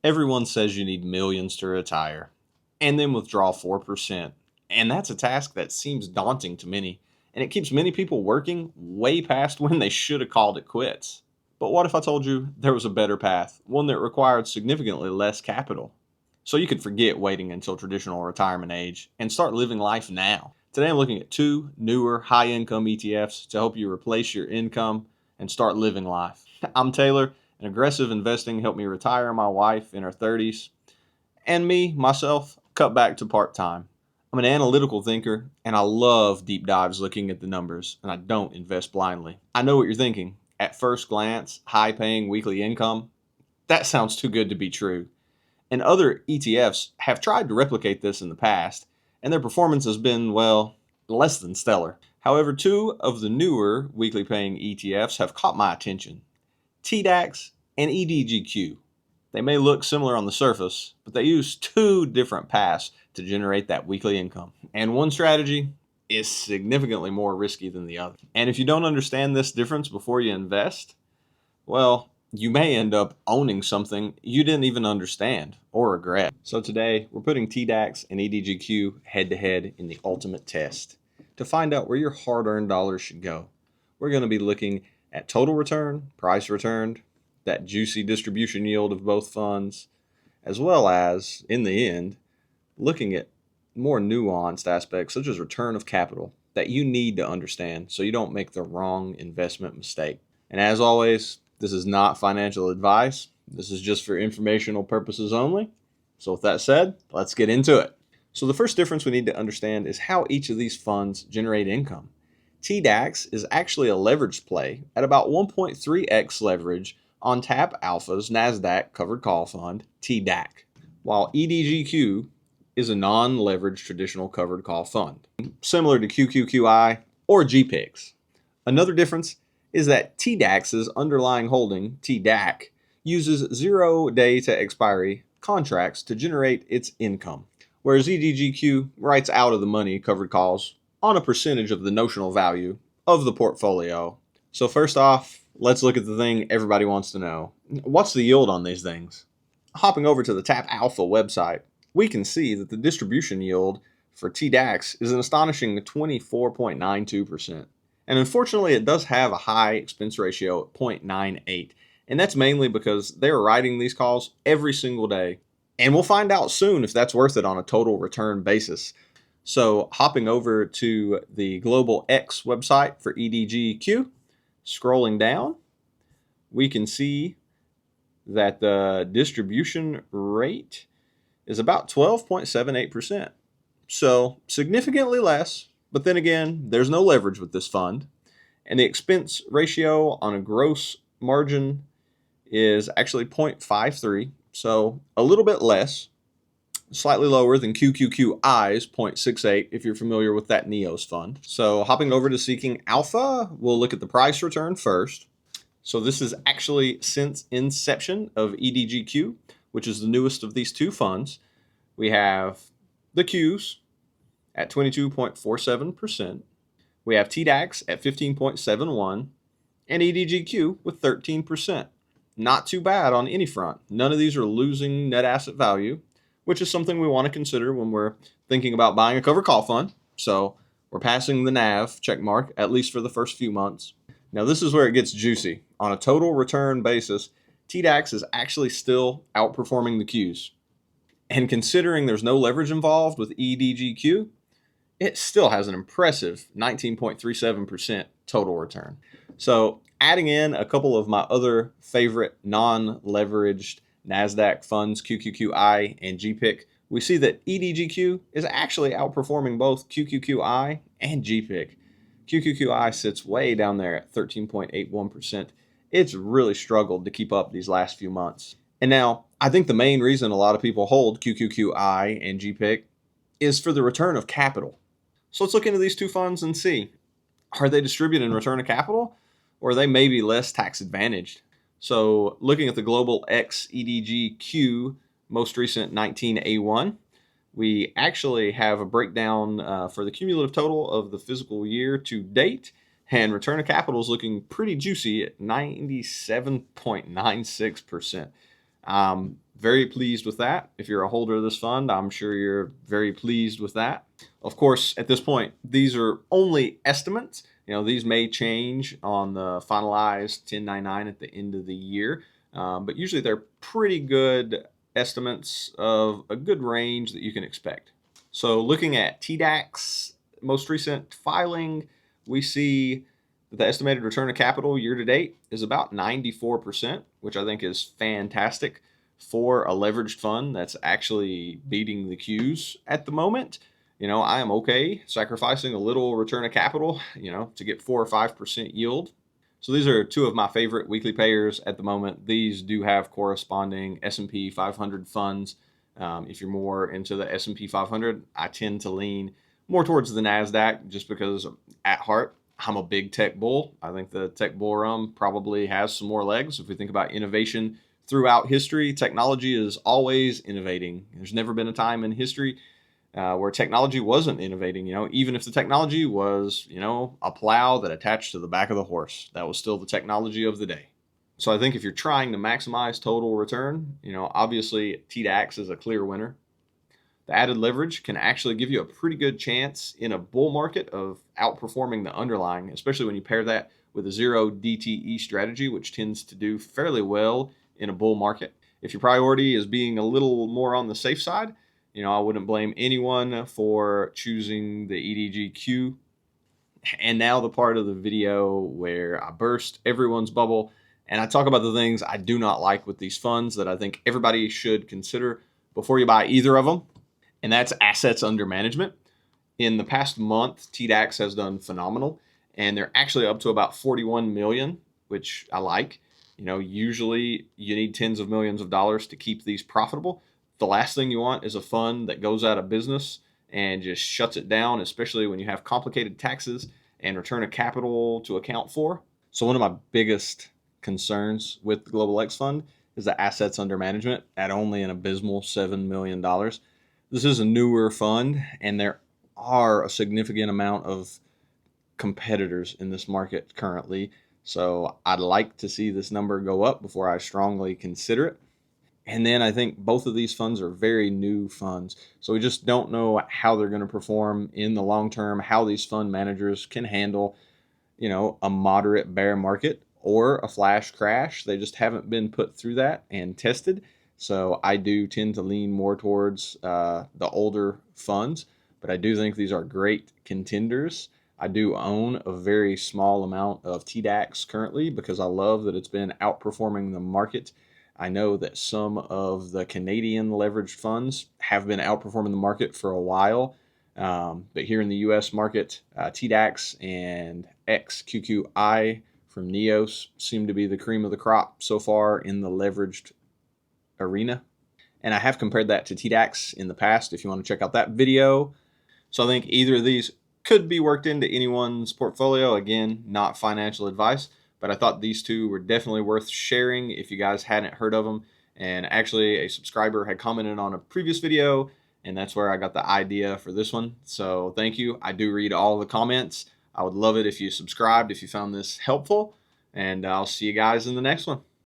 Everyone says you need millions to retire and then withdraw 4%. And that's a task that seems daunting to many, and it keeps many people working way past when they should have called it quits. But what if I told you there was a better path, one that required significantly less capital? So you could forget waiting until traditional retirement age and start living life now. Today I'm looking at two newer high-income ETFs to help you replace your income and start living life. I'm Taylor, and aggressive investing helped me retire my wife in her 30s, and myself, cut back to part-time. I'm an analytical thinker, and I love deep dives looking at the numbers, and I don't invest blindly. I know what you're thinking. At first glance, high-paying weekly income, that sounds too good to be true. And other ETFs have tried to replicate this in the past, and their performance has been, well, less than stellar. However, two of the newer weekly paying ETFs have caught my attention: TDAX and EDGQ. They may look similar on the surface, but they use two different paths to generate that weekly income. And one strategy is significantly more risky than the other. And if you don't understand this difference before you invest, well, you may end up owning something you didn't even understand or regret. So today, we're putting TDAX and EDGQ head-to-head in the ultimate test to find out where your hard-earned dollars should go. We're going to be looking at total return, price returned, that juicy distribution yield of both funds, as well as, in the end, looking at more nuanced aspects such as return of capital that you need to understand so you don't make the wrong investment mistake. And as always, this is not financial advice. This is just for informational purposes only. So with that said, let's get into it. So the first difference we need to understand is how each of these funds generate income. TDAX is actually a leveraged play at about 1.3x leverage on TAP Alpha's NASDAQ covered call fund, TDAC, while EDGQ is a non-leveraged traditional covered call fund, similar to QQQI or GPIQs. Another difference is that TDAX's underlying holding, TDAC, uses 0 day to expiry contracts to generate its income, whereas EDGQ writes out of the money covered calls on a percentage of the notional value of the portfolio. So first off, let's look at the thing everybody wants to know. What's the yield on these things? Hopping over to the TAP Alpha website, we can see that the distribution yield for TDAX is an astonishing 24.92%. And unfortunately, it does have a high expense ratio at 0.98. And that's mainly because they're writing these calls every single day. And we'll find out soon if that's worth it on a total return basis. So hopping over to the Global X website for EDGQ, scrolling down, we can see that the distribution rate is about 12.78%. So significantly less, but then again, there's no leverage with this fund. And the expense ratio on a gross margin is actually 0.53, so a little bit less, slightly lower than QQQI's 0.68 if you're familiar with that NEOS fund. So hopping over to Seeking Alpha, we'll look at the price return first. So this is actually since inception of EDGQ, which is the newest of these two funds. We have the Qs at 22.47%. We have TDAX at 15.71 and EDGQ with 13%. Not too bad on any front. None of these are losing net asset value, which is something we want to consider when we're thinking about buying a covered call fund. So we're passing the NAV check mark, at least for the first few months. Now this is where it gets juicy. On a total return basis, TDAX is actually still outperforming the Qs. And considering there's no leverage involved with EDGQ, it still has an impressive 19.37% total return. So adding in a couple of my other favorite non-leveraged NASDAQ funds, QQQI and GPIQ, we see that EDGQ is actually outperforming both QQQI and GPIQ. QQQI sits way down there at 13.81%. It's really struggled to keep up these last few months. And now, I think the main reason a lot of people hold QQQI and GPIQ is for the return of capital. So let's look into these two funds and see, are they distributing return of capital, or are they maybe less tax advantaged? So looking at the Global X EDGQ most recent 19A1, we actually have a breakdown for the cumulative total of the fiscal year to date, and return of capital is looking pretty juicy at 97.96%. Very pleased with that. If you're a holder of this fund, I'm sure you're very pleased with that. Of course, at this point, these are only estimates. These may change on the finalized 1099 at the end of the year, but usually they're pretty good estimates of a good range that you can expect. So looking at TDAX most recent filing, we see that the estimated return of capital year to date is about 94%, which I think is fantastic for a leveraged fund that's actually beating the Qs at the moment. I am okay sacrificing a little return of capital, to get 4 or 5% yield. So these are two of my favorite weekly payers at the moment. These do have corresponding S&P 500 funds. If you're more into the S&P 500, I tend to lean more towards the NASDAQ just because at heart, I'm a big tech bull. I think the tech bull run probably has some more legs. If we think about innovation throughout history, technology is always innovating. There's never been a time in history where technology wasn't innovating. Even if the technology was, a plow that attached to the back of the horse, that was still the technology of the day. So I think if you're trying to maximize total return, obviously TDAX is a clear winner. The added leverage can actually give you a pretty good chance in a bull market of outperforming the underlying, especially when you pair that with a zero DTE strategy, which tends to do fairly well in a bull market. If your priority is being a little more on the safe side, I wouldn't blame anyone for choosing the EDGQ. And now the part of the video where I burst everyone's bubble and I talk about the things I do not like with these funds that I think everybody should consider before you buy either of them. And that's assets under management. In the past month, TDAX has done phenomenal, and they're actually up to about 41 million, which I like. Usually you need tens of millions of dollars to keep these profitable. The last thing you want is a fund that goes out of business and just shuts it down, especially when you have complicated taxes and return of capital to account for. So one of my biggest concerns with the Global X Fund is the assets under management at only an abysmal $7 million. This is a newer fund, and there are a significant amount of competitors in this market currently. So I'd like to see this number go up before I strongly consider it. And then I think both of these funds are very new funds. So we just don't know how they're going to perform in the long term, how these fund managers can handle, a moderate bear market or a flash crash. They just haven't been put through that and tested. So I do tend to lean more towards the older funds, but I do think these are great contenders. I do own a very small amount of TDAX currently because I love that it's been outperforming the market. I know that some of the Canadian leveraged funds have been outperforming the market for a while, but here in the U.S. market, TDAX and QQQI from Neos seem to be the cream of the crop so far in the leveraged arena. And I have compared that to TDAX in the past if you want to check out that video. So I think either of these could be worked into anyone's portfolio. Again, not financial advice, but I thought these two were definitely worth sharing if you guys hadn't heard of them. And actually a subscriber had commented on a previous video, and that's where I got the idea for this one. So thank you. I do read all the comments. I would love it if you subscribed if you found this helpful, and I'll see you guys in the next one.